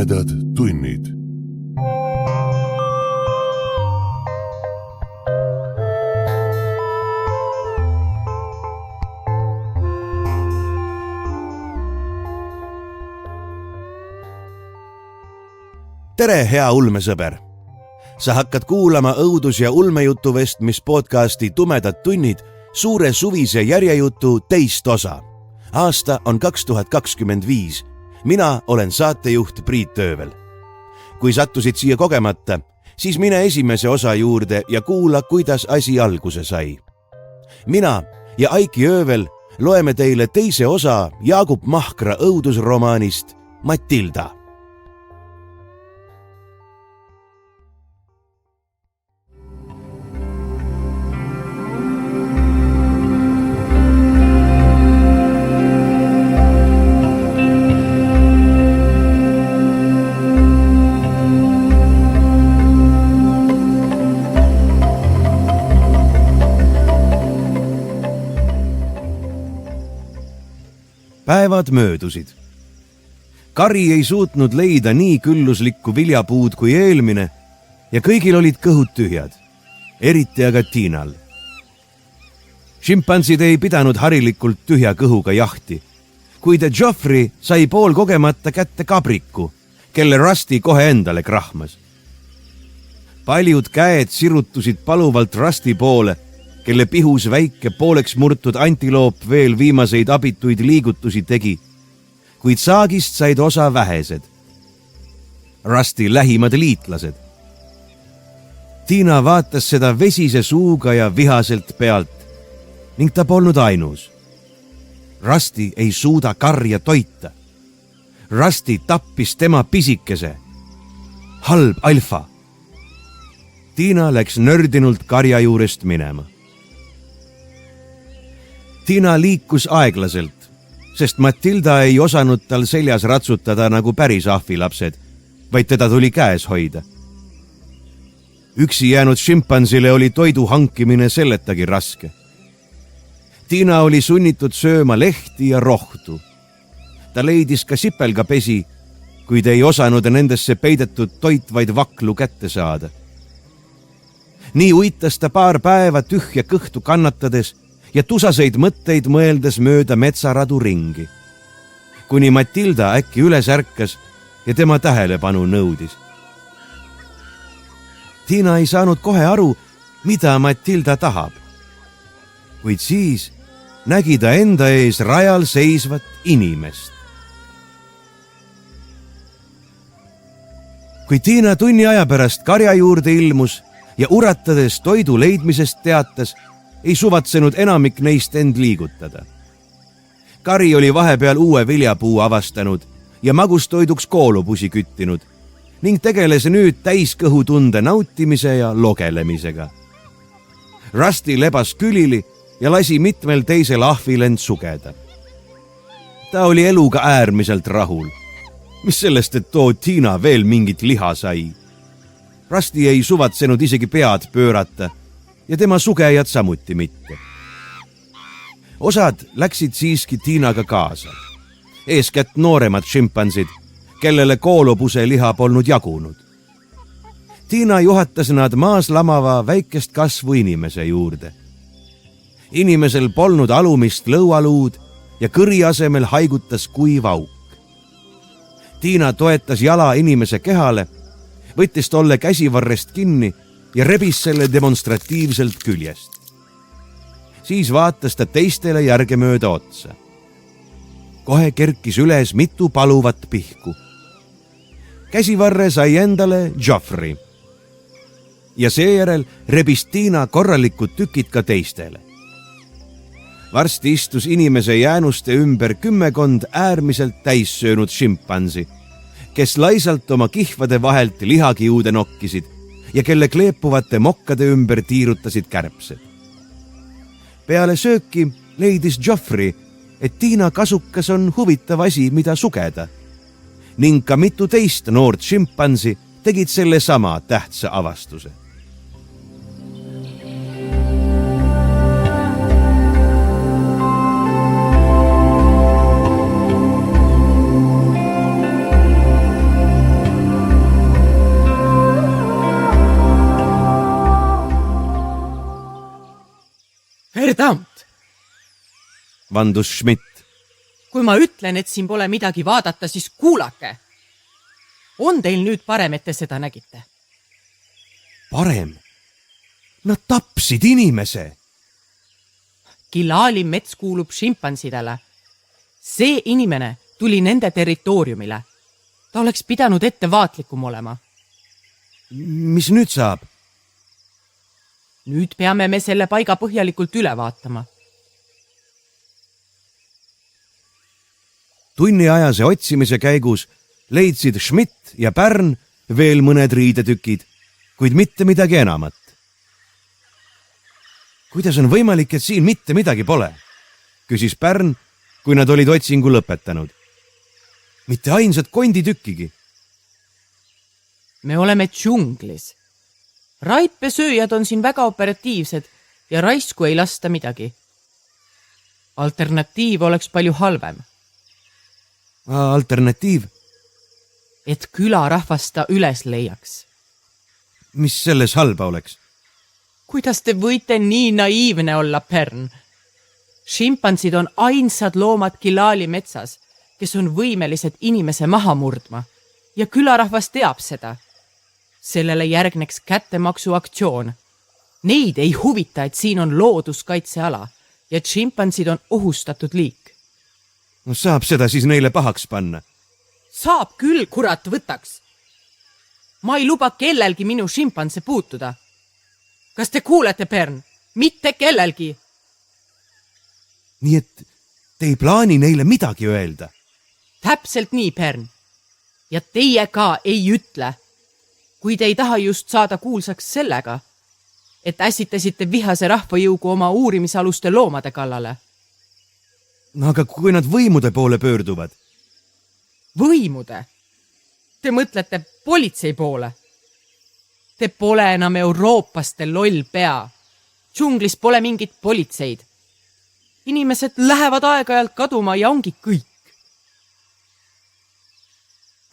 tumedad tunnid. Tere, hea ulmesõber! Sa hakkad kuulama õudus- ja ulmejutu vestmis podcasti Tumedad tunnid suure suvise järjejutu teist osa. Aasta on 2025. Mina olen saatejuht Priit Öövel. Kui sattusid siia kogemata, siis mine esimese osa juurde ja kuula, kuidas asi alguse sai. Mina ja Aiki Öövel loeme teile teise osa Jaagup Mahkra õudusromaanist Matilda. Päevad möödusid. Kari ei suutnud leida nii külluslikku viljapuud kui eelmine ja kõigil olid kõhud tühjad, eriti aga Tiinal. Šimpansid ei pidanud harilikult tühja kõhuga jahti, kuid Joffrey sai poolkogemata kätte kabriku, kelle Rusty kohe endale krahmas. Paljud käed sirutusid paluvalt Rusty poole, kelle pihus väike pooleks murtud antiloop veel viimaseid abituid liigutusi tegi, kuid saagist said osa vähesed. Rusty lähimad liitlased. Tiina vaatas seda vesise suuga ja vihaselt pealt ning ta polnud ainus. Rusty ei suuda karja toita. Rusty tappis tema pisikese. Halb alfa. Tiina läks nördinult karja juurest minema. Tiina liikus aeglaselt, sest Matilda ei osanud tal seljas ratsutada nagu päris ahvilapsed, vaid teda tuli käes hoida. Üksi jäänud šimpansile oli toidu hankimine selletagi raske. Tiina oli sunnitud sööma lehti ja rohtu. Ta leidis ka sipelgapesi, kuid ei osanud nendesse peidetud toitvaid vaklu kätte saada. Nii uitas ta paar päeva tühja kõhtu kannatades ja tusaseid mõtteid mõeldes mööda metsaradu ringi, kuni Matilda äkki üles ärkas ja tema tähelepanu nõudis. Tiina ei saanud kohe aru, mida Matilda tahab, kuid siis nägi ta enda ees rajal seisvat inimest. Kui Tiina tunni aja pärast karja juurde ilmus ja uratades toidu leidmisest teatas, ei suvatsenud enamik neist end liigutada. Kari oli vahepeal uue viljapuu avastanud ja magustoiduks koolupusi küttinud ning tegeles nüüd täiskõhutunde nautimise ja logelemisega. Rusty lebas külili ja lasi mitmel teisel ahvil end sugeda. Ta oli eluga äärmiselt rahul. Mis sellest, et too Tiina veel mingit liha sai? Rusty ei suvatsenud isegi pead pöörata ja tema sugejad samuti mitte. Osad läksid siiski Tiinaga kaasa. Eeskätt nooremad šimpansid, kellele koolopuse liha polnud jagunud. Tiina juhatas nad maas lamava väikest kasvu inimese juurde. Inimesel polnud alumist lõualuud ja kõri asemel haigutas kuiv auk. Tiina toetas jala inimese kehale, võttis tolle käsivarrest kinni ja rebis selle demonstratiivselt küljest. Siis vaatas ta teistele järgemööda otsa. Kohe kerkis üles mitu paluvat pihku. Käsivarre sai endale Joffrey. Ja seejärel rebis Tiina korralikud tükid ka teistele. Varsti istus inimese jäänuste ümber 10 äärmiselt täissöönud šimpansi, kes laisalt oma kihvade vahelt lihakiude nokkisid ja kelle kleepuvate mokkade ümber tiirutasid kärbsed. Peale sööki leidis Joffrey, et Tiina kasukas on huvitav asi, mida sugeda, ning ka mitu teist noort šimpansi tegid selle sama tähtsa avastuse. don't. Vandus Schmidt. Kui ma ütlen, et siin pole midagi vaadata, siis kuulake. On teil nüüd parem, et te seda nägite? Parem? Nad tapsid inimese. Kilali mets kuulub šimpansidele. See inimene tuli nende territooriumile. Ta oleks pidanud ettevaatlikum olema. Mis nüüd saab? Nüüd peame me selle paiga põhjalikult üle vaatama. Tunniajase otsimise käigus leidsid Schmidt ja Pärn veel mõned riidetükid, kuid mitte midagi enamat. Kuidas on võimalik, et siin mitte midagi pole? Küsis Pärn, kui nad olid otsingu lõpetanud. Mitte ainsat konditükkigi. Me oleme džunglis. Raipesööjad on siin väga operatiivsed ja raisku ei lasta midagi. Alternatiiv oleks palju halvem. Alternatiiv? Et külarahvast ta üles leiaks. Mis selles halba oleks? Kuidas te võite nii naiivne olla, Pern? Šimpansid on ainsad loomad Kilali metsas, kes on võimelised inimese maha murdma ja külarahvas teab seda. Sellele järgneks kättemaksu aktsioon. Neid ei huvita, et siin on looduskaitseala ja šimpansid on ohustatud liik. No saab seda siis neile pahaks panna? Saab küll, kurat, võtaks. Ma ei luba kellelgi minu šimpanse puutuda. Kas te kuulete, Pern? Mitte kellelgi. Nii et te ei plaani neile midagi öelda? Täpselt nii, Pern. Ja teie ka ei ütle. Kui te ei taha just saada kuulsaks sellega, et ässitasite vihase rahvajõugu oma uurimisaluste loomade kallale. No aga kui nad võimude poole pöörduvad? Võimude? Te mõtlete politsei poole? Te pole enam Euroopaste loll pea. Džunglis pole mingit politseid. Inimesed lähevad aeg-ajalt kaduma ja ongi kõik.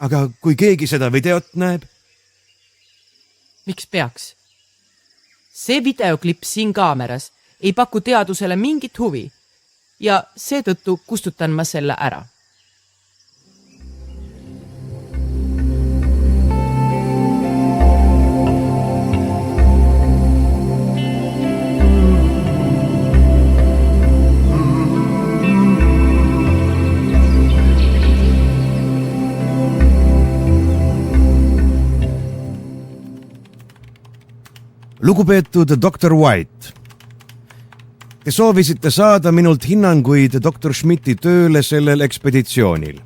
Aga kui keegi seda videot näeb? Miks peaks? See videoklipp siin kaameras ei paku teadusele mingit huvi ja seetõttu kustutan ma selle ära. Lugupeetud Dr. White, te soovisite saada minult hinnanguid Dr. Schmidti tööle sellel ekspeditsioonil.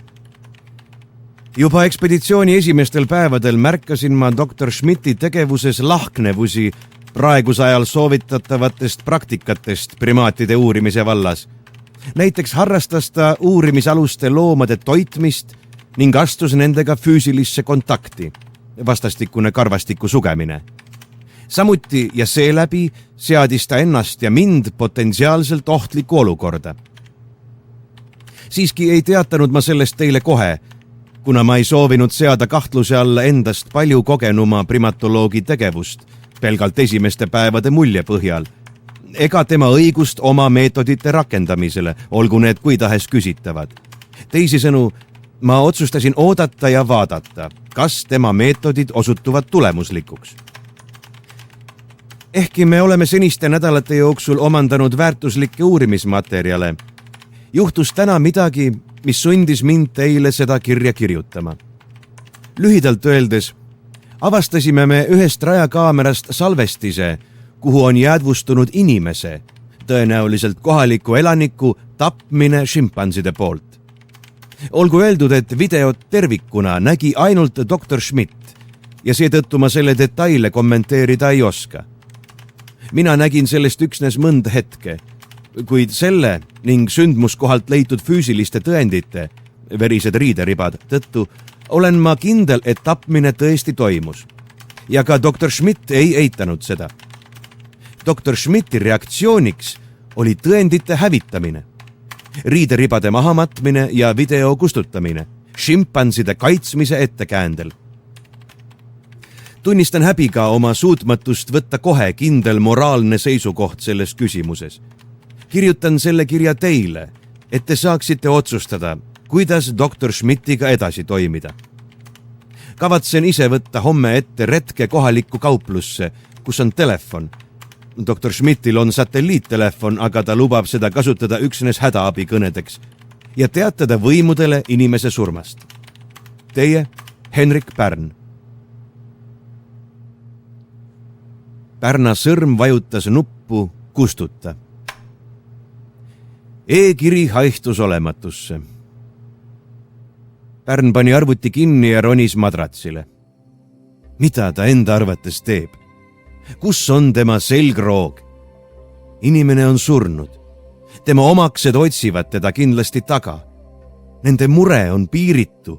Juba ekspeditsiooni esimestel päevadel märkasin ma Dr. Schmidti tegevuses lahknevusi praeguse ajal soovitatavatest praktikatest primaatide uurimise vallas. Näiteks harrastas ta uurimisaluste loomade toitmist ning astus nendega füüsilisse kontakti, vastastikune karvastiku sugemine. Samuti ja seeläbi seadis ta ennast ja mind potentsiaalselt ohtlikku olukorda. Siiski ei teatanud ma sellest teile kohe, kuna ma ei soovinud seada kahtluse alla endast palju kogenuma primatoloogi tegevust pelgalt esimeste päevade mulje põhjal, ega tema õigust oma meetodite rakendamisele, olgu need kui tahes küsitavad. Teisisõnu, ma otsustasin oodata ja vaadata, kas tema meetodid osutuvad tulemuslikuks. Ehkki me oleme seniste nädalate jooksul omandanud väärtuslikke uurimismaterjale, juhtus täna midagi, mis sundis mind teile seda kirja kirjutama. Lühidalt öeldes, avastasime me ühest rajakaamerast salvestise, kuhu on jäädvustunud inimese, tõenäoliselt kohaliku elaniku tapmine šimpanside poolt. Olgu öeldud, et videot tervikuna nägi ainult Dr. Schmidt ja seetõttu ma selle detaile kommenteerida ei oska. Mina nägin sellest üksnes mõnda hetke, kuid selle ning sündmuskohalt leitud füüsiliste tõendite, verised riideribad tõttu, olen ma kindel, et tapmine tõesti toimus. Ja ka Dr. Schmidt ei eitanud seda. Dr. Schmidti reaktsiooniks oli tõendite hävitamine, riideribade mahamatmine ja video kustutamine, šimpanside kaitsmise ettekäändel. Tunnistan häbiga oma suutmatust võtta kohe kindel moraalne seisukoht selles küsimuses. kirjutan selle kirja teile, et te saaksite otsustada, kuidas doktor Schmidtiga edasi toimida. Kavatsen ise võtta homme ette retke kohalikku kauplusse, kus on telefon. Doktor Schmidtil on satelliittelefon, aga ta lubab seda kasutada üksnes hädaabikõnedeks ja teatada võimudele inimese surmast. Teie, Henrik Pärn. Pärna sõrm vajutas nuppu kustuta. E-kiri haihtus olematusse. Pärn pani arvuti kinni ja ronis madratsile. Mida ta enda arvates teeb? Kus on tema selgroog? Inimene on surnud. Tema omaksed otsivad teda kindlasti taga. Nende mure on piiritu.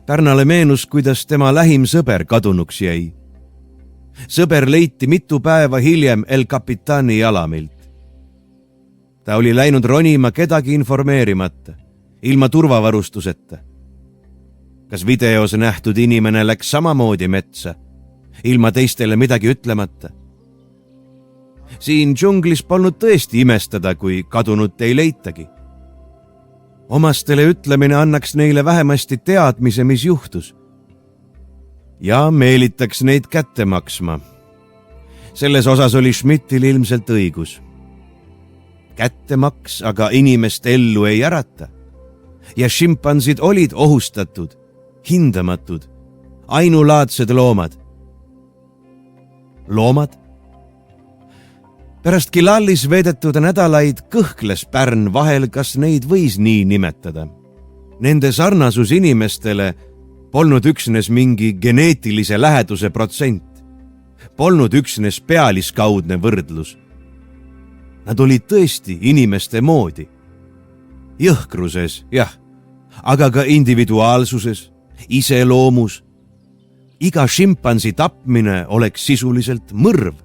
Pärnale meenus, kuidas tema lähim sõber kadunuks jäi. Sõber leiti mitu päeva hiljem El Capitani jalamilt. Ta oli läinud ronima kedagi informeerimata, ilma turvavarustuseta. Kas videos nähtud inimene läks samamoodi metsa, ilma teistele midagi ütlemata? Siin džunglis polnud tõesti imestada, kui kadunut ei leitagi. Omastele ütlemine annaks neile vähemasti teadmise, mis juhtus. Ja meelitaks neid kätte maksma. Selles osas oli Schmidtil ilmselt õigus. Kättemaks aga inimest ellu ei ärata. Ja šimpansid olid ohustatud, hindamatud, ainulaadsed loomad. Loomad? Pärast Kilalis veedetud nädalaid kõhkles Pärn vahel, kas neid võis nii nimetada. Nende sarnasus inimestele polnud üksnes mingi geneetilise läheduse protsent. Polnud üksnes pealiskaudne võrdlus. Nad olid tõesti inimeste moodi. Jõhkruses, jah, aga ka individuaalsuses, iseloomus. Iga šimpansi tapmine oleks sisuliselt mõrv.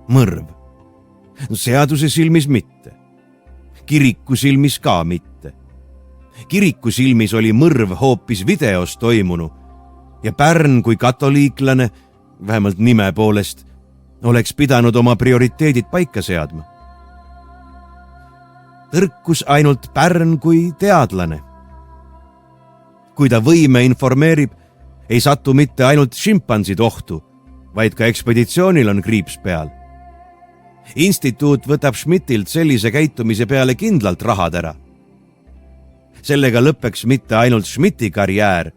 Mõrv. Seaduse silmis mitte. Kiriku silmis ka mitte. Kiriku silmis oli mõrv hoopis videos toimunu ja Pärn kui katoliiklane, vähemalt nime poolest, oleks pidanud oma prioriteedid paika seadma. Tõrkus ainult Pärn kui teadlane. Kui ta võime informeerib, ei satu mitte ainult šimpansid ohtu, vaid ka ekspeditsioonil on kriips peal. Instituut võtab Schmidtilt sellise käitumise peale kindlalt rahad ära. Sellega lõpeks mitte ainult Schmidti karjäär,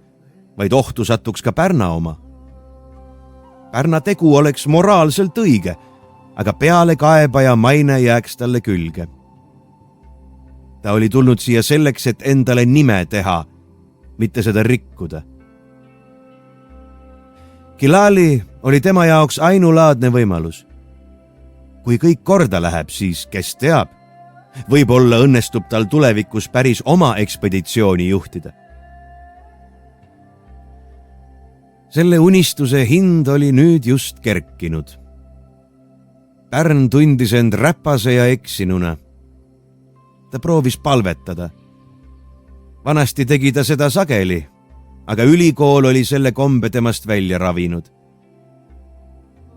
vaid ohtu satuks ka Pärna oma. Pärna tegu oleks moraalselt õige, aga pealekaebaja maine jääks talle külge. Ta oli tulnud siia selleks, et endale nime teha, mitte seda rikkuda. Kilali oli tema jaoks ainulaadne võimalus. Kui kõik korda läheb, siis kes teab, võib-olla õnnestub tal tulevikus päris oma ekspeditsiooni juhtida. Selle unistuse hind oli nüüd just kerkinud. Pärn tundis end räpase ja eksinuna. Ta proovis palvetada. Vanasti tegi ta seda sageli, aga ülikool oli selle kombe temast välja ravinud.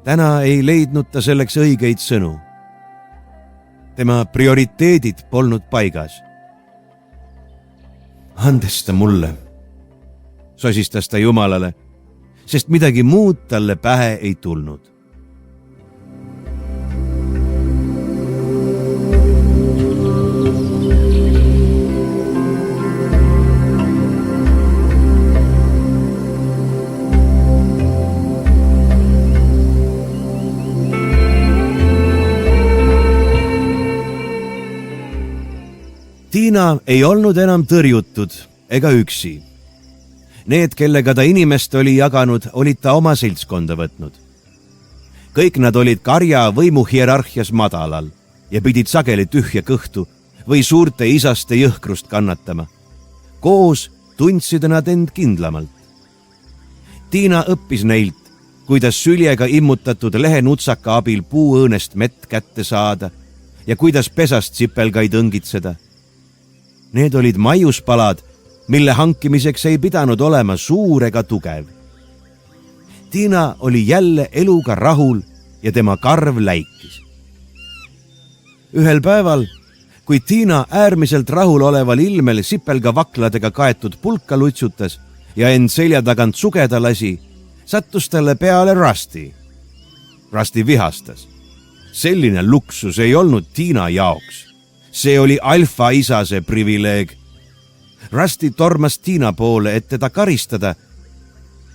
Täna ei leidnud ta selleks õigeid sõnu. Tema prioriteedid polnud paigas. Andesta mulle, sosistas ta Jumalale, sest midagi muud talle pähe ei tulnud. Tiina ei olnud enam tõrjutud ega üksi. Need, kellega ta inimest oli jaganud, olid ta oma seltskonda võtnud. Kõik nad olid karja võimuhierarhias madalal ja pidid sageli tühja kõhtu või suurte isaste jõhkrust kannatama. Koos tundsid nad end kindlamalt. Tiina õppis neilt, kuidas süljega immutatud lehenutsaka abil puuõõnest mett kätte saada ja kuidas pesast sipelgaid õngitseda. Need olid maiuspalad, mille hankimiseks ei pidanud olema suur ega tugev. Tiina oli jälle eluga rahul ja tema karv läikis. Ühel päeval, kui Tiina äärmiselt rahuloleval ilmel sipelgavakladega kaetud pulka lutsutas ja end selja tagant sugeda lasi, sattus talle peale Rusty. Rusty vihastas. Selline luksus ei olnud Tiina jaoks. See oli alfaisase privileeg. Rusty tormas Tiina poole, et teda karistada,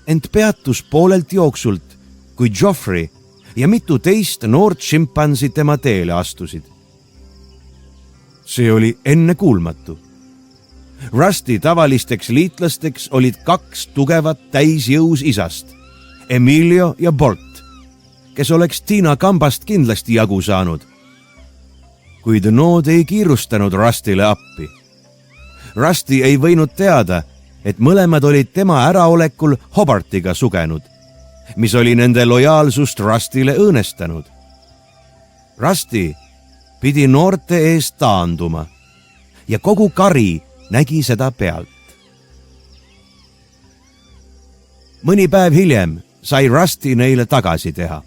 ent peatus poolelt jooksult, kui Joffrey ja mitu teist noort šimpansi tema teele astusid. See oli ennekuulmatu. Rusty tavalisteks liitlasteks olid 2 tugevat täisjõus isast, Emilio ja Bolt, kes oleks Tiina kambast kindlasti jagu saanud. Kuid nood ei kiirustanud Rustyle appi. Rusty ei võinud teada, et mõlemad olid tema äraolekul Hobartiga sugenud, mis oli nende lojaalsust Rustyle õõnestanud. Rusty pidi noorte eest taanduma ja kogu kari nägi seda pealt. Mõni päev hiljem sai Rusty neile tagasi teha.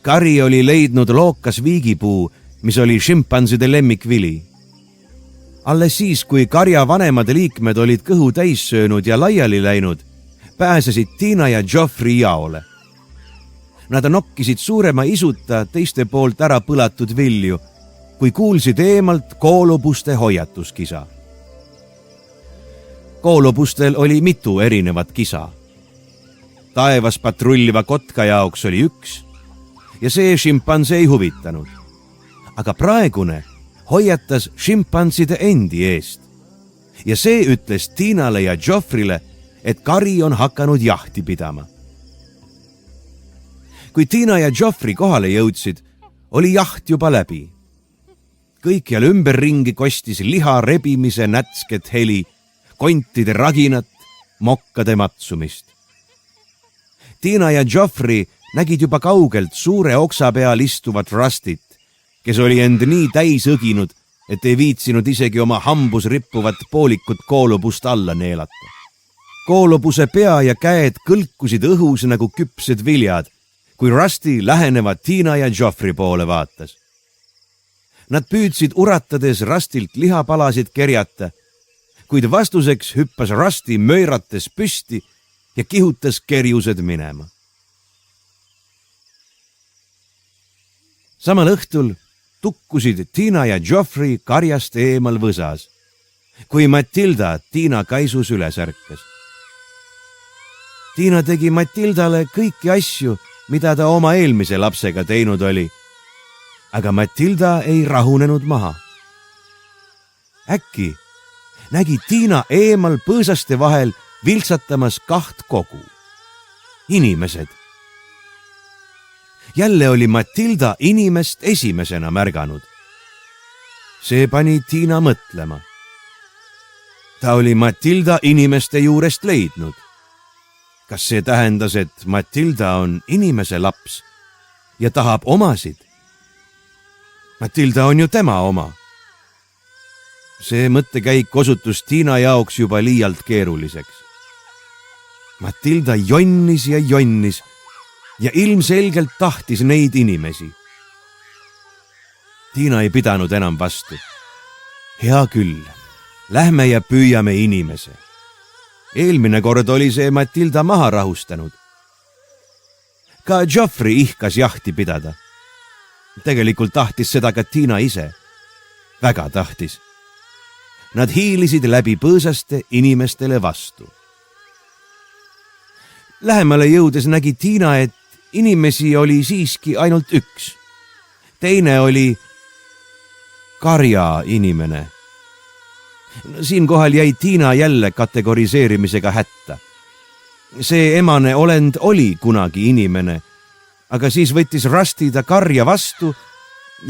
Kari oli leidnud lookas viigipuu, mis oli šimpanside lemmikvili. Alles siis, kui karja vanemad liikmed olid kõhu täis söönud ja laiali läinud, pääsesid Tiina ja Joffrey jaole. Nad nokkisid suurema isuta teiste poolt ära põlatud vilju, kui kuulsid eemalt koolobuste hoiatuskisa. Koolobustel oli mitu erinevat kisa. Taevas patrulliva kotka jaoks oli üks ja see šimpanse ei huvitanud. Aga praegune hoiatas šimpanside endi eest ja see ütles Tiinale ja Joffreyle, et kari on hakanud jahti pidama. Kui Tiina ja Joffrey kohale jõudsid, oli jaht juba läbi. Kõikjal ümberringi kostis liha rebimise nätsket heli, kontide raginat, mokkade matsumist. Tiina ja Joffrey nägid juba kaugelt suure oksa peal istuvat Rustyt, kes oli end nii täis õginud, et ei viitsinud isegi oma hambus rippuvat poolikut koolobust alla neelata. Koolobuse pea ja käed kõlkusid õhus nagu küpsed viljad, kui Rusty lähenevad Tiina ja Joffrey poole vaatas. Nad püüdsid uratades Rustylt lihapalasid kerjata, kuid vastuseks hüppas Rusty möirates püsti ja kihutas kerjused minema. Samal õhtul tukkusid Tiina ja Joffrey karjast eemal võsas, kui Matilda Tiina kaisus üles ärkas. Tiina tegi Matildale kõiki asju, mida ta oma eelmise lapsega teinud oli, aga Matilda ei rahunenud maha. Äkki nägi Tiina eemal põõsaste vahel vilksatamas 2 kogu. Inimesed. Jälle oli Matilda inimest esimesena märganud. See pani Tiina mõtlema. Ta oli Matilda inimeste juurest leidnud. Kas see tähendas, et Matilda on inimese laps ja tahab omasid? Matilda on ju tema oma. See mõttekäik osutus Tiina jaoks juba liialt keeruliseks. Matilda jonnis ja ilmselgelt tahtis neid inimesi. Tiina ei pidanud enam vastu. Hea küll, lähme ja püüame inimese. Eelmine kord oli see Matilda maha rahustanud. Ka Joffrey ihkas jahti pidada. Tegelikult tahtis seda ka Tiina ise. Väga tahtis. Nad hiilisid läbi põõsaste inimestele vastu. Lähemale jõudes nägi Tiina, et inimesi oli siiski ainult üks. Teine oli karja inimene. Siinkohal jäi Tiina jälle kategoriseerimisega hätta. See emane olend oli kunagi inimene, aga siis võttis Rusty ta karja vastu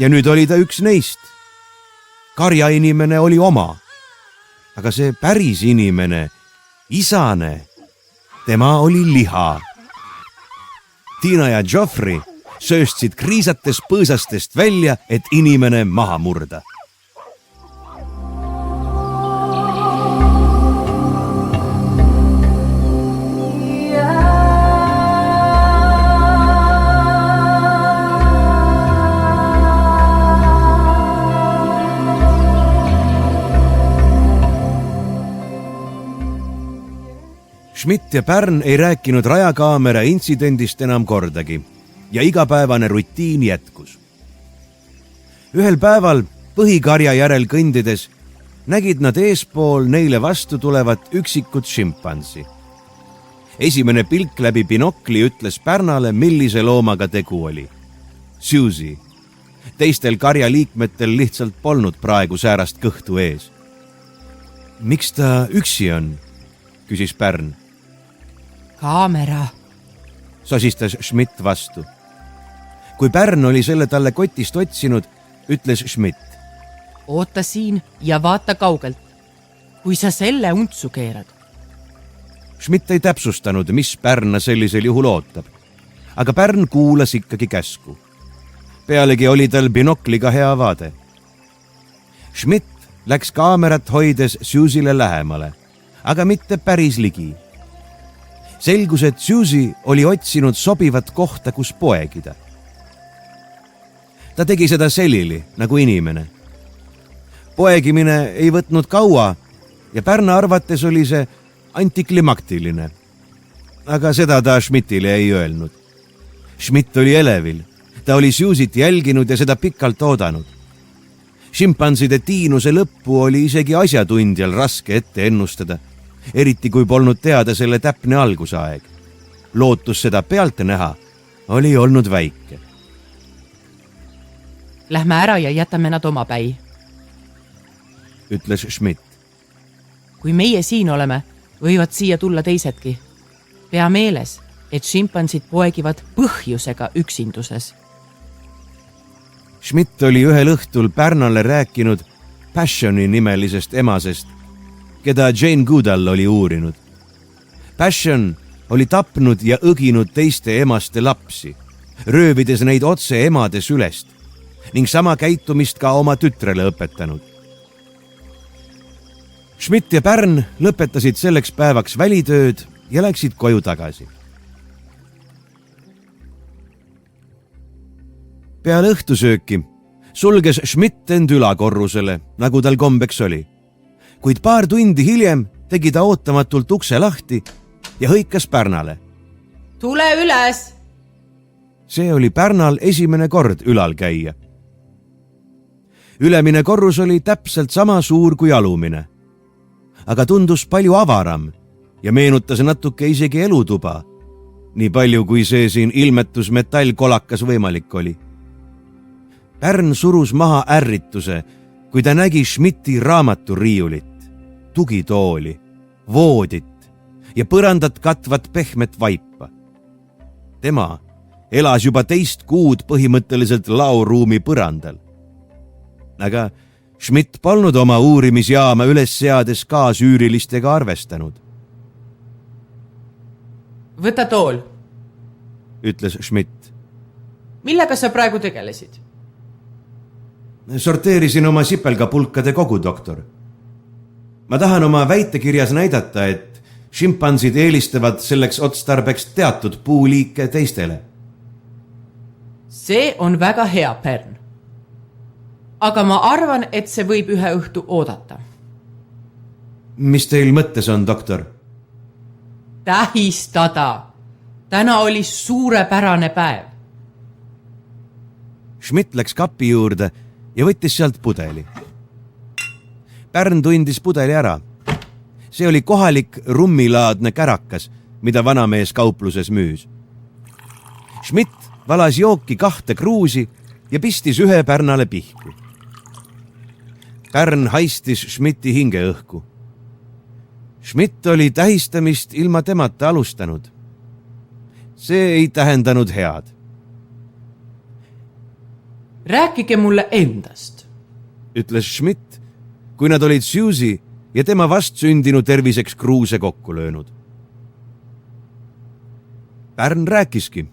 ja nüüd oli ta üks neist. Karja inimene oli oma, aga see päris inimene, isane, tema oli liha. Tiina ja Joffrey sööstsid kriisates põõsastest välja, et inimene maha murda. Schmidt ja Pärn ei rääkinud rajakaamera intsidendist enam kordagi ja igapäevane rutiin jätkus. Ühel päeval põhikarja järel kõndides nägid nad eespool neile vastu tulevat üksikut šimpansi. Esimene pilk läbi binokli ütles Pärnale, millise loomaga tegu oli. Susie. Teistel karja liikmetel lihtsalt polnud praegu säärast kõhtu ees. Miks ta üksi on? Küsis Pärn. Kaamera. Sosistas Schmidt vastu. Kui Pärn oli selle talle kotist otsinud, ütles Schmidt. Oota siin ja vaata kaugelt. Kui sa selle untsu keerad. Schmidt ei täpsustanud, mis Pärna sellisel juhul ootab. Aga Pärn kuulas ikkagi käsku. Pealegi oli tal binokliga hea vaade. Schmidt läks kaamerat hoides Susiele lähemale, aga mitte päris ligi. Selgus, et Susie oli otsinud sobivat kohta, kus poegida. Ta tegi seda selili, nagu inimene. Poegimine ei võtnud kaua ja Pärna arvates oli see antiklimaktiline. Aga seda ta Schmidtile ei öelnud. Schmidt oli elevil. Ta oli Susiet jälginud ja seda pikalt oodanud. Šimpanside tiinuse lõppu oli isegi asjatundjal raske ette ennustada, eriti kui polnud teada selle täpne algusaeg. Lootus seda pealt näha oli olnud väike. Lähme ära ja jätame nad oma päi. Ütles Schmidt. Kui meie siin oleme, võivad siia tulla teisedki. Pea meeles, et šimpansid poegivad põhjusega üksinduses. Schmidt oli ühel õhtul Pärnale rääkinud Passioni nimelisest emasest, keda Jane Goodall oli uurinud. Passion oli tapnud ja õginud teiste emaste lapsi, röövides neid otse emade sülest ning sama käitumist ka oma tütrele õpetanud. Schmidt ja Pärn lõpetasid selleks päevaks välitööd ja läksid koju tagasi. Peale õhtusööki sulges Schmidt end ülakorrusele, nagu tal kombeks oli. Kuid paar tundi hiljem tegi ta ootamatult ukse lahti ja hõikas Pärnale. Tule üles! See oli Pärnal esimene kord ülal käia. Ülemine korrus oli täpselt sama suur kui alumine, aga tundus palju avaram ja meenutas natuke isegi elutuba, nii palju kui see siin ilmetus metallkolakas võimalik oli. Pärn surus maha ärrituse, kui ta nägi Schmidti raamaturiiulit, tugitooli, voodit ja põrandat katvat pehmet vaipa. Tema elas juba 2 kuud põhimõtteliselt laoruumi põrandal. Aga Schmidt polnud oma uurimisjaama üles seades kaasüürilistega arvestanud. Võta tool, ütles Schmidt. Millega sa praegu tegelesid? Sorteerisin oma sipelgapulkade kogu, doktor. Ma tahan oma väitekirjas näidata, et šimpansid eelistavad selleks otstarbeks teatud puuliike teistele. See on väga hea, Pärn. Aga ma arvan, et see võib ühe õhtu oodata. Mis teil mõttes on, doktor? Tähistada. Täna oli suurepärane päev. Schmidt läks kapi juurde ja võttis sealt pudeli. Pärn tundis pudeli ära. See oli kohalik rummilaadne kärakas, mida vanamees kaupluses müüs. Schmidt valas jooki 2 kruusi ja pistis ühe Pärnale pihku. Pärn haistis Schmidti hingeõhku. Schmidt oli tähistamist ilma temata alustanud. See ei tähendanud head. Rääkige mulle endast, ütles Schmidt, kui nad olid Susie ja tema vastsündinu terviseks kruuse kokku löönud. Pärn rääkiski.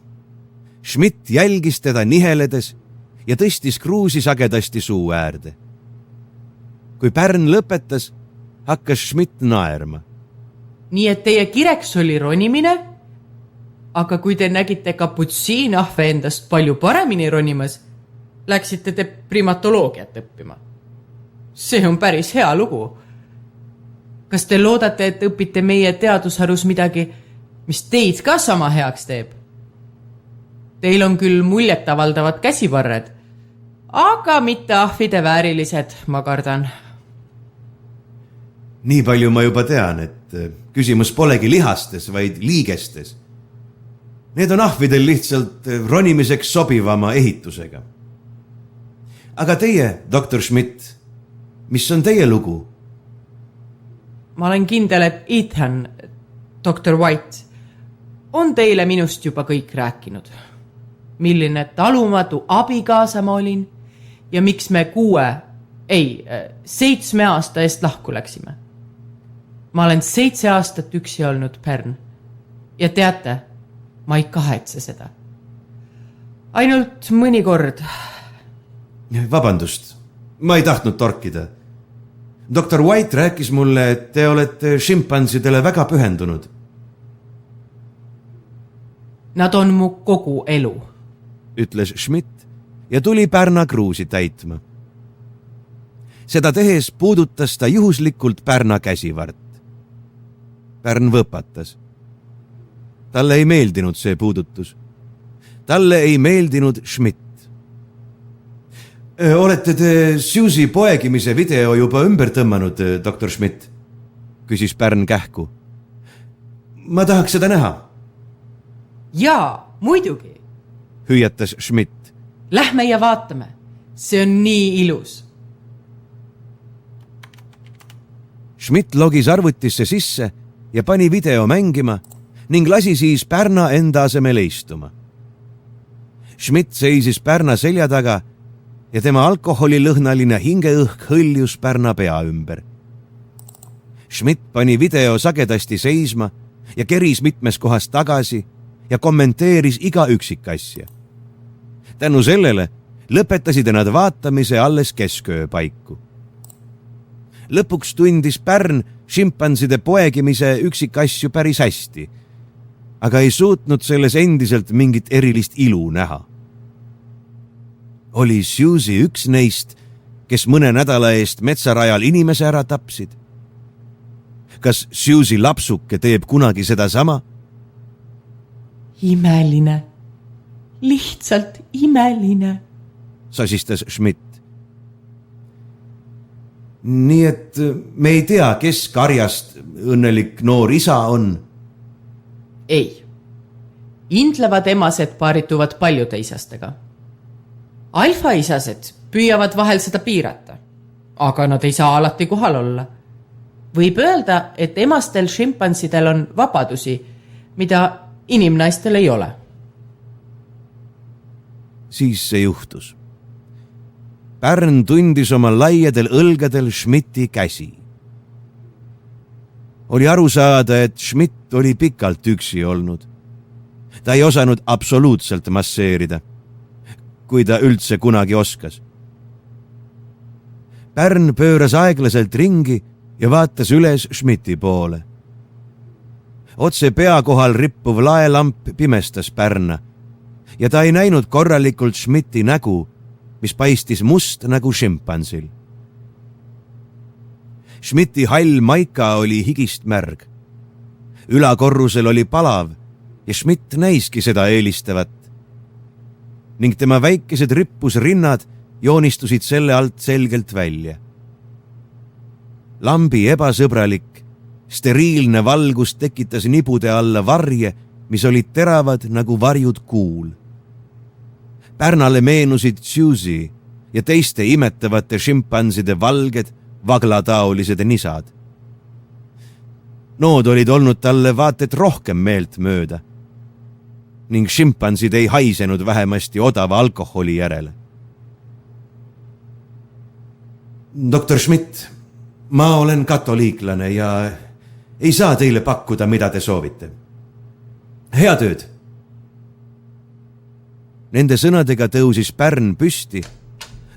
Schmidt jälgis teda niheledes ja tõstis kruusi sagedasti suu äärde. Kui Pärn lõpetas, hakkas Schmidt naerma. Nii et teie kireks oli ronimine, aga kui te nägite kaputsiinahve endast palju paremini ronimas, läksite te primatoloogiat õppima. See on päris hea lugu. Kas te loodate, et õpite meie teadusharus midagi, mis teid ka sama heaks teeb? Teil on küll muljetavaldavad käsivarred, aga mitte ahvide väärilised, ma kardan. Nii palju ma juba tean, et küsimus polegi lihastes, vaid liigestes. Need on ahvidel lihtsalt ronimiseks sobivama ehitusega. Aga teie, doktor Schmidt, mis on teie lugu? Ma olen kindel, et Ethan, doktor White, on teile minust juba kõik rääkinud. Milline talumatu abikaasa ma olin ja miks me 7 aasta eest lahku läksime. Ma olen 7 aastat üksi olnud, Pern. Ja teate, ma ei kahetse seda. Ainult mõnikord. Vabandust, ma ei tahtnud torkida. Doktor White rääkis mulle, et te olete šimpansidele väga pühendunud. Nad on mu kogu elu, ütles Schmidt ja tuli Pärna kruusi täitma. Seda tehes puudutas ta juhuslikult Pärna käsivart. Pärn võpatas. Talle ei meeldinud see puudutus. Talle ei meeldinud Schmidt. Olete te Suzy poegimise video juba ümber tõmmanud, doktor Schmidt? Küsis Pärn kähku. Ma tahaks seda näha. Jaa, muidugi, hüüatas Schmidt. Lähme ja vaatame. See on nii ilus. Schmidt logis arvutisse sisse ja pani video mängima ning lasi siis Pärna enda asemele istuma. Schmidt seisis Pärna selja taga ja tema alkoholilõhnaline hingeõhk hõljus Pärna pea ümber. Schmidt pani video sagedasti seisma ja keris mitmes kohas tagasi ja kommenteeris iga üksikasja. Tänu sellele lõpetasid nad vaatamise alles kesköö paiku. Lõpuks tundis Pärn šimpanside poegimise üksikasju päris hästi, aga ei suutnud selles endiselt mingit erilist ilu näha. Oli Suzy üks neist, kes mõne nädala eest metsarajal inimese ära tapsid? Kas Suzy lapsuke teeb kunagi seda sama? Imeline, lihtsalt imeline, sosistas Schmidt. Nii et me ei tea, kes karjast õnnelik noor isa on. Ei. Indlevad emased paarituvad paljude isastega. Alfaisased püüavad vahel seda piirata, aga nad ei saa alati kohal olla. Võib öelda, et emastel šimpansidel on vabadusi, mida inimnaistel ei ole. Siis see juhtus. Pärn tundis oma laiadel õlgadel Schmidti käsi. Oli aru saada, et Schmidt oli pikalt üksi olnud. Ta ei osanud absoluutselt masseerida, kui ta üldse kunagi oskas. Pärn pööras aeglaselt ringi ja vaatas üles Schmidti poole. Otse pea kohal rippuv laelamp pimestas Pärna ja ta ei näinud korralikult Schmidti nägu, mis paistis must nagu šimpansil. Schmidti hall maika oli higist märg. Ülakorrusel oli palav ja Schmidt näiski seda eelistavat. Ning tema väikesed rippusrinnad joonistusid selle alt selgelt välja. Lambi ebasõbralik, steriilne valgus tekitas nibude alla varje, mis olid teravad nagu varjud kuul. Pärnale meenusid Suzy ja teiste imetavate šimpanside valged, vaglataolised nisad. Nood olid olnud talle vaatet rohkem meelt mööda ning šimpansid ei haisenud vähemasti odava alkoholi järele. Doktor Schmidt, ma olen katoliiklane ja ei saa teile pakkuda, mida te soovite. Hea tööd! Nende sõnadega tõusis Pärn püsti,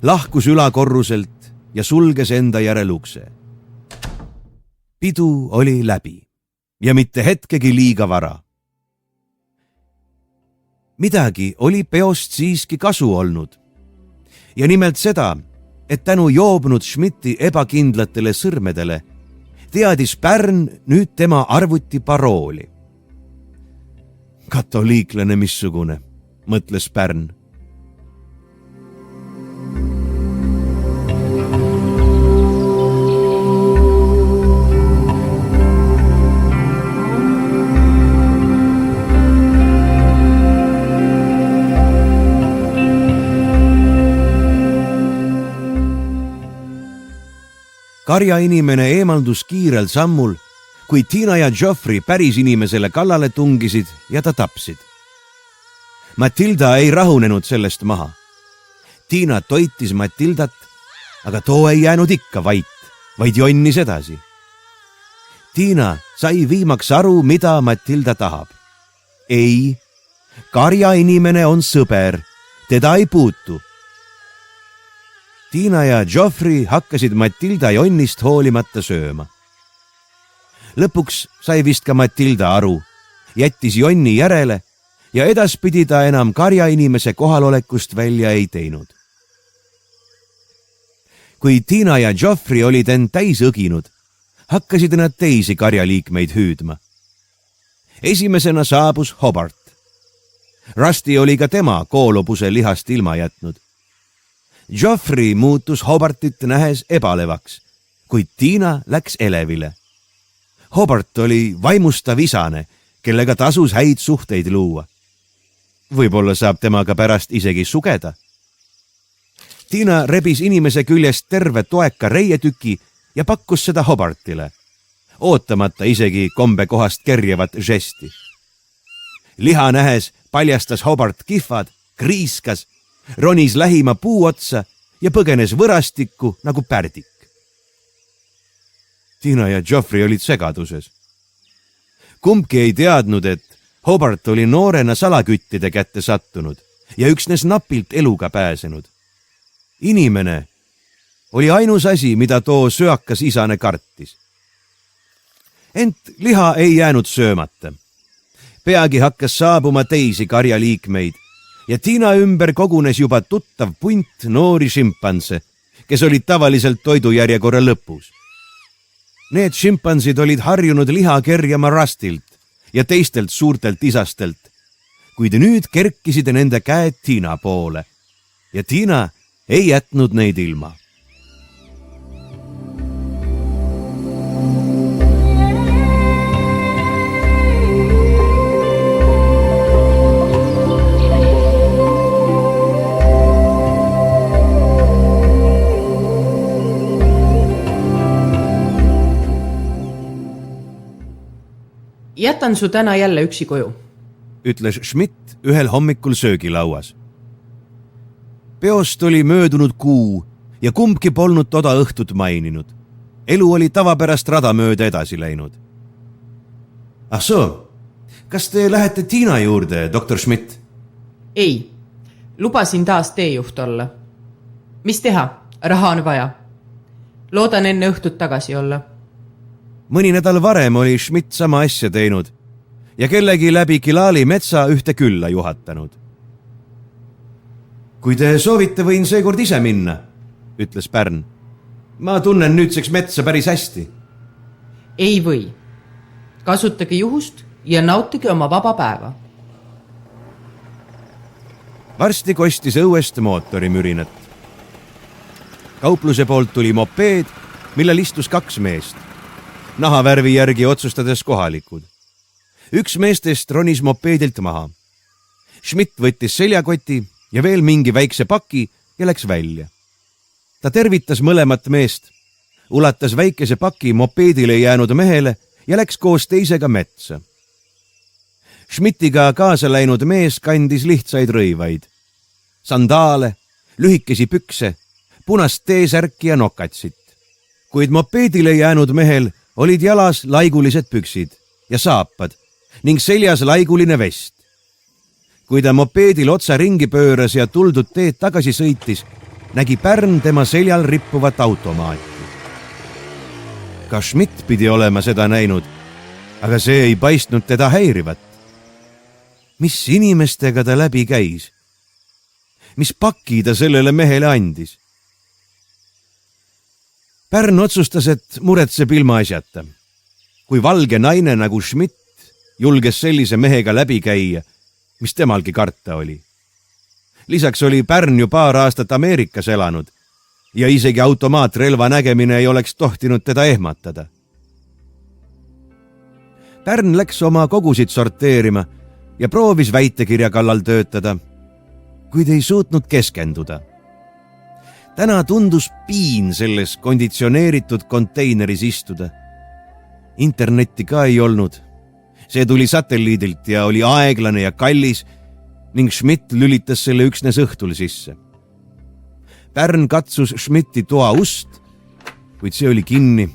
lahkus ülakorruselt ja sulges enda järel ukse. Pidu oli läbi ja mitte hetkegi liiga vara. Midagi oli peost siiski kasu olnud. Ja nimelt seda, et tänu joobnud Schmidti ebakindlatele sõrmedele teadis Pärn nüüd tema arvuti parooli. Katoliiklane missugune, mõtles Pärn. Karjainimene eemaldus kiirel sammul, kui Tiina ja Joffrey päris inimesele kallale tungisid ja ta tapsid. Matilda ei rahunenud sellest maha. Tiina toitis Matildat, aga too ei jäänud ikka vait, vaid jonnis edasi. Tiina sai viimaks aru, mida Matilda tahab. Ei, karjainimene on sõber, teda ei puutu. Tiina ja Joffrey hakkasid Matilda jonnist hoolimata sööma. Lõpuks sai vist ka Matilda aru, jättis jonni järele ja edaspidi ta enam karjainimese kohalolekust välja ei teinud. Kui Tiina ja Joffrey olid end täis õginud, hakkasid nad teisi karjaliikmeid hüüdma. Esimesena saabus Hobart. Rusty oli ka tema koolopuse lihast ilma jätnud. Joffrey muutus Hobartit nähes ebalevaks, kuid Tiina läks elevile. Hobart oli vaimustav isane, kellega tasus häid suhteid luua. Võib-olla saab temaga pärast isegi sugeda. Tiina rebis inimese küljest terve toeka reietüki ja pakkus seda Hobartile, ootamata isegi kombekohast kerjevat žesti. Liha nähes paljastas Hobart kihvad, kriiskas, ronis lähima puu otsa ja põgenes võrastikku nagu pärdik. Tiina ja Joffrey olid segaduses. Kumbki ei teadnud, et Hobart oli noorena salaküttide kätte sattunud ja üksnes napilt eluga pääsenud. Inimene oli ainus asi, mida too söakas isane kartis. Ent liha ei jäänud söömata. Peagi hakkas saabuma teisi karjaliikmeid ja Tiina ümber kogunes juba tuttav punt noori šimpanse, kes olid tavaliselt toidujärjekorra lõpus. Need šimpansid olid harjunud liha kerjama Rustilt ja teistelt suurtelt isastelt, kuid nüüd kerkisid nende käed Tiina poole ja Tiina ei jätnud neid ilma. Jätan su täna jälle üksi koju, ütles Schmidt ühel hommikul söögilauas. Peost oli möödunud kuu ja kumbki polnud toda õhtut maininud. Elu oli tavapärast rada mööda edasi läinud. Ah soo, kas te lähete Tiina juurde, doktor Schmidt? Ei, lubasin taas teejuht olla. Mis teha? Raha on vaja. Loodan enne õhtut tagasi olla. Mõni nädal varem oli Schmidt sama asja teinud ja kellegi läbi Kilali metsa ühte külla juhatanud. Kui te soovite, võin seekord ise minna, ütles Pärn. Ma tunnen nüüdseks metsa päris hästi. Ei või. Kasutage juhust ja nautige oma vaba päeva. Varsti kostis õuest mootorimürinat. Kaupluse poolt tuli mopeed, millel istus 2 meest. Nahavärvi järgi otsustades kohalikud. Üks meestest ronis mopeedilt maha. Schmidt võttis seljakoti ja veel mingi väikse paki ja läks välja. Ta tervitas mõlemat meest, ulatas väikese paki mopeedile jäänud mehele ja läks koos teisega metsa. Schmidtiga kaasa läinud mees kandis lihtsaid rõivaid. Sandaale, lühikesi pükse, punast T-särki ja nokatsit. Kuid mopeedile jäänud mehel olid jalas laigulised püksid ja saapad ning seljas laiguline vest. Kui ta mopeedil otsa ringi pööras ja tuldud teed tagasi sõitis, nägi Pärn tema seljal rippuvat automaati. Ka Schmidt pidi olema seda näinud, aga see ei paistnud teda häirivat. Mis inimestega ta läbi käis? Mis paki ta sellele mehele andis? Pärn otsustas, et muretseb ilma asjata. Kui valge naine nagu Schmidt julges sellise mehega läbi käia, mis temalgi karta oli. Lisaks oli Pärn ju paar aastat Ameerikas elanud ja isegi automaatrelva nägemine ei oleks tohtinud teda ehmatada. Pärn läks oma kogusid sorteerima ja proovis väitekirja kallal töötada, kuid ei suutnud keskenduda. Täna tundus piin selles konditsioneeritud konteineris istuda. Internetti ka ei olnud. See tuli satelliidilt ja oli aeglane ja kallis ning Schmidt lülitas selle üksnes õhtul sisse. Pärn katsus Schmidti toa ust, kuid see oli kinni.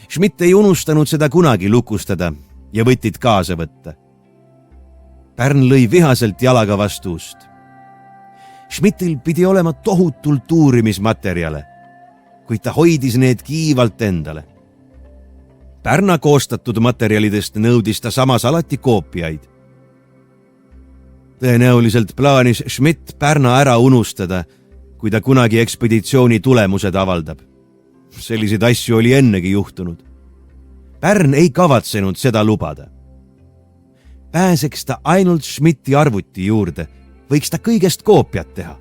Schmidt ei unustanud seda kunagi lukustada ja võtid kaasa võtta. Pärn lõi vihaselt jalaga vastu ust. Schmidtil pidi olema tohutult uurimismaterjale, kuid ta hoidis need kiivalt endale. Pärna koostatud materjalidest nõudis ta samas alati koopiaid. Tõenäoliselt plaanis Schmidt Pärna ära unustada, kui ta kunagi ekspeditsiooni tulemused avaldab. Selliseid asju oli ennegi juhtunud. Pärn ei kavatsenud seda lubada. Pääseks ta ainult Schmidti arvuti juurde, võiks ta kõigest koopiat teha.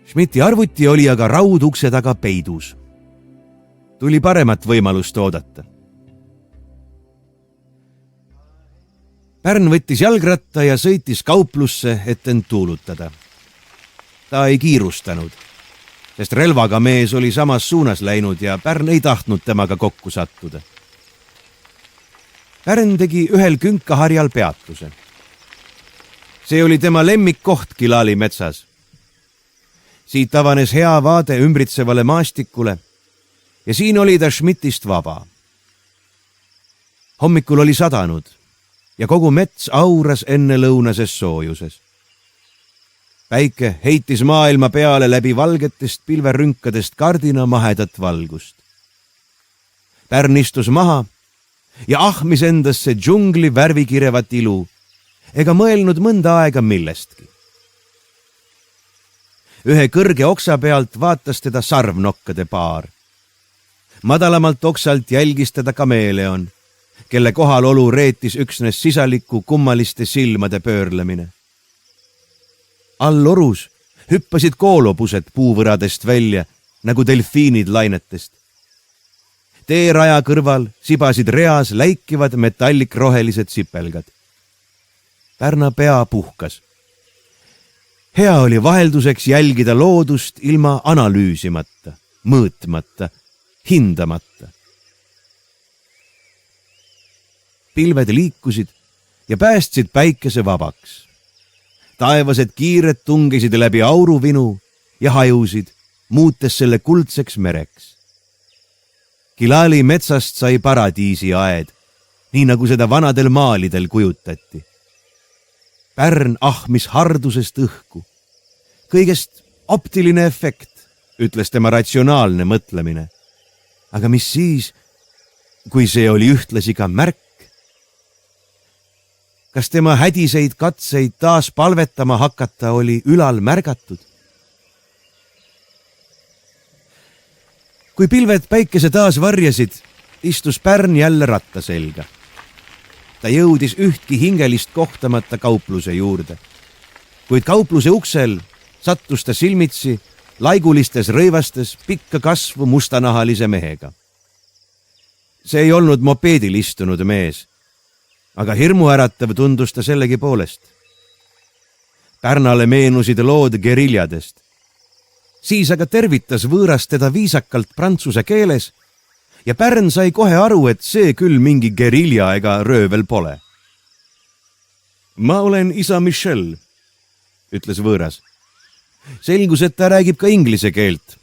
Schmidti arvuti oli aga raudukse taga peidus. Tuli paremat võimalust oodata. Pärn võttis jalgratta ja sõitis kauplusse, et end tuulutada. Ta ei kiirustanud, sest relvaga mees oli samas suunas läinud ja Pärn ei tahtnud temaga kokku sattuda. Pärn tegi ühel künkaharjal peatuse. See oli tema lemmikkoht Gilali metsas. Siit avanes hea vaade ümbritsevale maastikule ja siin oli ta Schmidtist vaba. Hommikul oli sadanud ja kogu mets auras enne lõunases soojuses. Päike heitis maailma peale läbi valgetest pilverünkadest kardina mahedat valgust. Pärn istus maha ja ahmis endasse džungli värvikirevat ilu ega mõelnud mõnda aega millestki. Ühe kõrge oksa pealt vaatas teda sarvnokkade paar. Madalamalt oksalt jälgis teda kameeleon, kelle kohalolu reetis üksnes sisaliku kummaliste silmade pöörlemine. All orus hüppasid koolopused puuvõradest välja, nagu delfiinid lainetest. Teeraja kõrval sibasid reas läikivad metallikrohelised sipelgad. Pärna pea puhkas. Hea oli vahelduseks jälgida loodust ilma analüüsimata, mõõtmata, hindamata. Pilved liikusid ja päästsid päikese vabaks. Taevased kiired tungisid läbi auruvinu ja hajusid, muutes selle kuldseks mereks. Gilali metsast sai paradiisi aed, nii nagu seda vanadel maalidel kujutati. Pärn ahmis hardusest õhku. Kõigest optiline efekt, ütles tema ratsionaalne mõtlemine. Aga mis siis, kui see oli ühtlasi ka märk? Kas tema hädiseid katseid taas palvetama hakata oli ülal märgatud? Kui pilved päikese taas varjasid, istus Pärn jälle ratta selga. Ta jõudis ühtki hingelist kohtamata kaupluse juurde. Kuid kaupluse uksel sattus ta silmitsi laigulistes rõivastes pikka kasvu mustanahalise mehega. See ei olnud mopeedil istunud mees, aga hirmuäratav tundus ta sellegi poolest. Pärnale meenusid lood geriljadest. Siis aga tervitas võõras teda viisakalt prantsuse keeles ja Pärn sai kohe aru, et see küll mingi gerilja ega röövel pole. Ma olen isa Michel, ütles võõras. Selgus, et ta räägib ka inglise keelt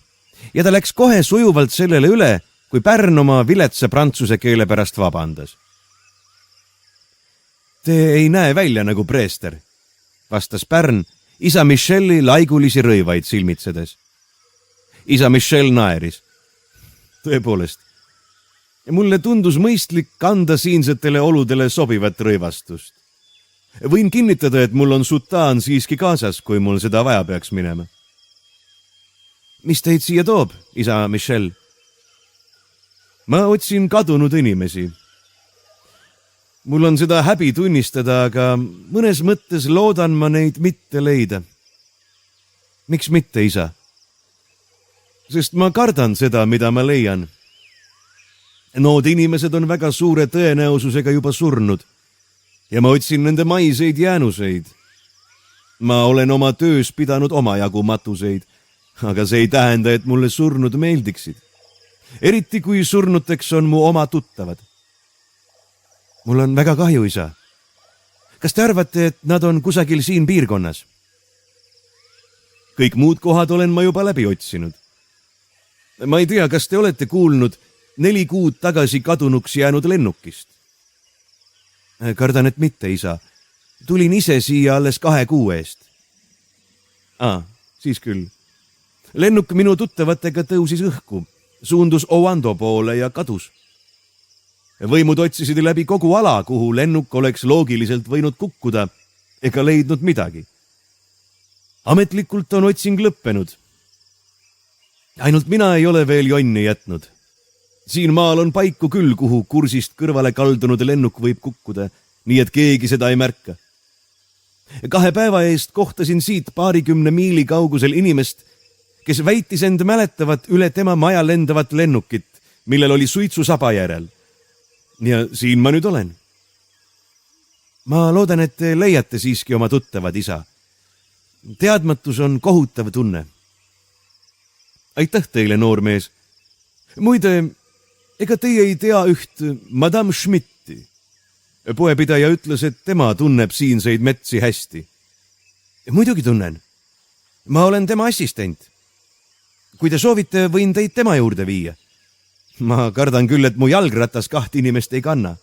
ja ta läks kohe sujuvalt sellele üle, kui Pärn oma viletsa prantsuse keele pärast vabandas. Te ei näe välja nagu preester, vastas Pärn isa Micheli laigulisi rõivaid silmitsedes. Isa Michel naeris. Tõepoolest, mulle tundus mõistlik kanda siinsetele oludele sobivat rõivastust. Võin kinnitada, et mul on sutaan siiski kaasas, kui mul seda vaja peaks minema. mis teid siia toob, isa Michel? Ma otsin kadunud inimesi. Mul on seda häbi tunnistada, aga mõnes mõttes loodan ma neid mitte leida. Miks mitte, isa? Sest ma kardan seda, mida ma leian. Nood inimesed on väga suure tõenäosusega juba surnud ja ma otsin nende maiseid jäänuseid. Ma olen oma töös pidanud omajagu matuseid, aga see ei tähenda, et mulle surnud meeldiksid. Eriti kui surnuteks on mu oma tuttavad. Mul on väga kahju, isa. Kas te arvate, et nad on kusagil siin piirkonnas? Kõik muud kohad olen ma juba läbi otsinud. Ma ei tea, kas te olete kuulnud 4 kuud tagasi kadunuks jäänud lennukist? Kardan, et mitte, isa. Tulin ise siia alles 2 kuu eest. Siis küll. Lennuk minu tuttavatega tõusis õhku, suundus Ovando poole ja kadus. Võimud otsisid läbi kogu ala, kuhu lennuk oleks loogiliselt võinud kukkuda, ega leidnud midagi. Ametlikult on otsing lõppenud. Ainult mina ei ole veel jonni jätnud. Siin maal on paiku küll, kuhu kursist kõrvale kaldunud lennuk võib kukkuda, nii et keegi seda ei märka. 2 päeva eest kohtasin siit 20 miili kaugusel inimest, kes väitis end mäletavat üle tema maja lendavat lennukit, millel oli suitsusaba järel. Ja siin ma nüüd olen. Ma loodan, et te leiate siiski oma tuttavad, isa. Teadmatus on kohutav tunne. Aitäh teile, noormees. Muide, ega teie ei tea üht Madame Schmidti. Poepidaja ütles, et tema tunneb siinseid metsi hästi. Muidugi tunnen. Ma olen tema assistent. Kui te soovite, võin teid tema juurde viia. Ma kardan küll, et mu jalgratas 2 inimest ei kanna.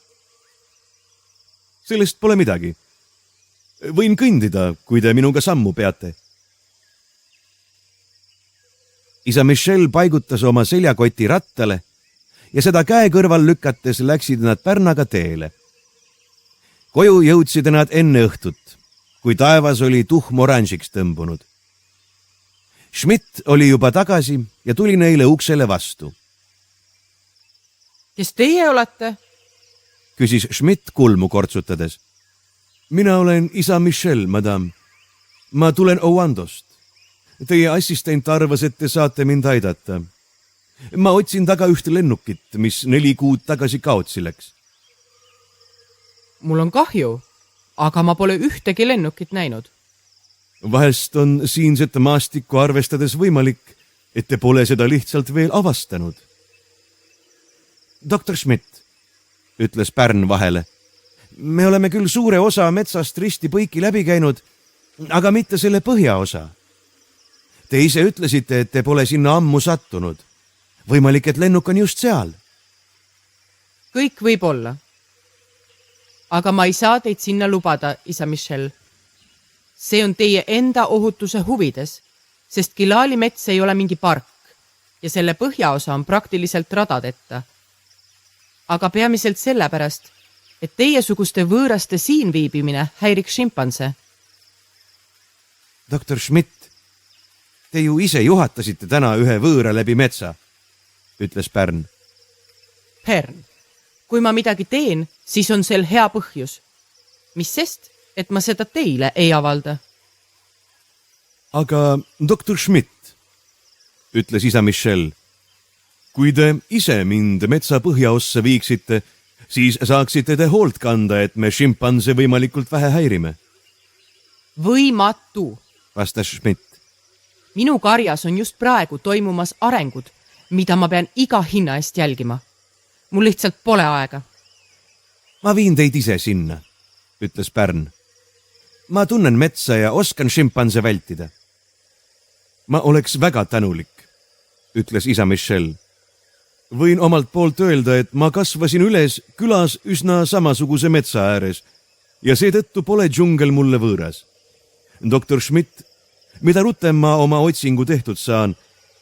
Sellest pole midagi. Võin kõndida, kui te minuga sammu peate. Isa Michel paigutas oma seljakoti rattale ja seda käe kõrval lükates läksid nad Pärnaga teele. Koju jõudsid nad enne õhtut, kui taevas oli tuhm oranžiks tõmbunud. Schmidt oli juba tagasi ja tuli neile uksele vastu. Kes teie olete? Küsis Schmidt kulmu kortsutades. Mina olen isa Michel, madame. Ma tulen Owandost. Teie assistent arvas, et te saate mind aidata. Ma otsin taga ühte lennukit, mis 4 kuud tagasi kaotsi läks. Mul on kahju, aga ma pole ühtegi lennukit näinud. Vahest on siinset maastikku arvestades võimalik, et te pole seda lihtsalt veel avastanud. Doktor Schmidt, ütles Pärn vahele. Me oleme küll suure osa metsast risti põiki läbi käinud, aga mitte selle põhjaosa. Te ise ütlesite, et te pole sinna ammu sattunud. Võimalik, et lennuk on just seal. Kõik võib olla. Aga ma ei saa teid sinna lubada, isa Michel. See on teie enda ohutuse huvides, sest Gilali mets ei ole mingi park ja selle põhjaosa on praktiliselt radadeta. Aga peamiselt sellepärast, et teiesuguste võõraste siin viibimine häiriks šimpanse. Doktor Schmidt, te ju ise juhatasite täna ühe võõra läbi metsa, ütles Pärn. Pärn, kui ma midagi teen, siis on sel hea põhjus. Mis sest, et ma seda teile ei avalda. Aga doktor Schmidt, ütles isa Michel, kui te ise mind metsa põhjaossa viiksite, siis saaksite te hoolt kanda, et me šimpanse võimalikult vähe häirime. Võimatu, vastas Schmidt. Minu karjas on just praegu toimumas arengud, mida ma pean iga hinna eest jälgima. Mul lihtsalt pole aega. Ma viin teid ise sinna, ütles Pärn. Ma tunnen metsa ja oskan šimpanse vältida. Ma oleks väga tänulik, ütles isa Michel. Võin omalt poolt öelda, et ma kasvasin üles külas üsna samasuguse metsa ääres ja seetõttu pole džungel mulle võõras. Doktor Schmidt, mida rutem ma oma otsingu tehtud saan,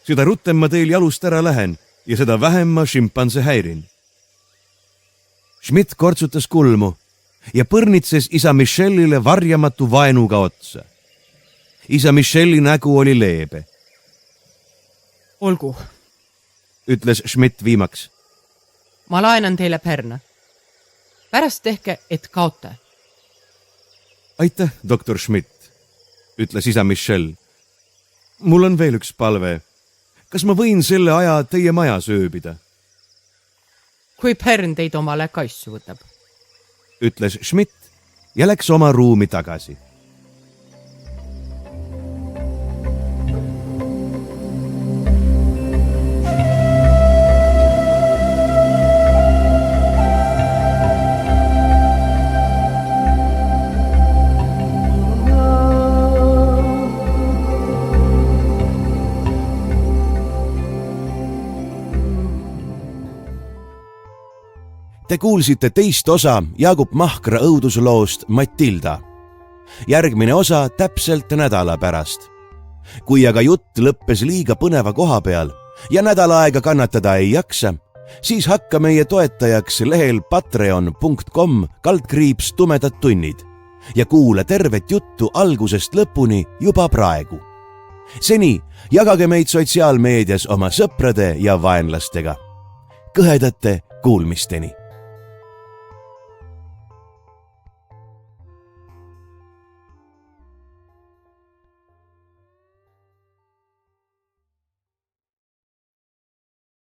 seda rutem ma teil jalust ära lähen ja seda vähem ma šimpanse häirin. Schmidt kortsutas kulmu ja põrnitses isa Michelile varjamatu vaenuga otsa. Isa Micheli nägu oli leebe. olgu, ütles Schmidt viimaks. ma laenan teile perna. pärast tehke, et kaote. aitäh, doktor Schmidt, ütles isa Michel. mul on veel üks palve. kas ma võin selle aja teie majas ööbida? kui pern teid omale kaissu võtab, ütles Schmidt ja läks oma ruumi tagasi. Te kuulsite teist osa Jaagup Mahkra õudusloost Matilda. Järgmine osa täpselt nädala pärast. Kui aga jutt lõppes liiga põneva koha peal ja nädal aega kannatada ei jaksa, siis hakka meie toetajaks lehel patreon.com/tumedad tunnid ja kuula tervet juttu algusest lõpuni juba praegu. Seni jagage meid sotsiaalmeedias oma sõprade ja vaenlastega. Kõhedate kuulmisteni!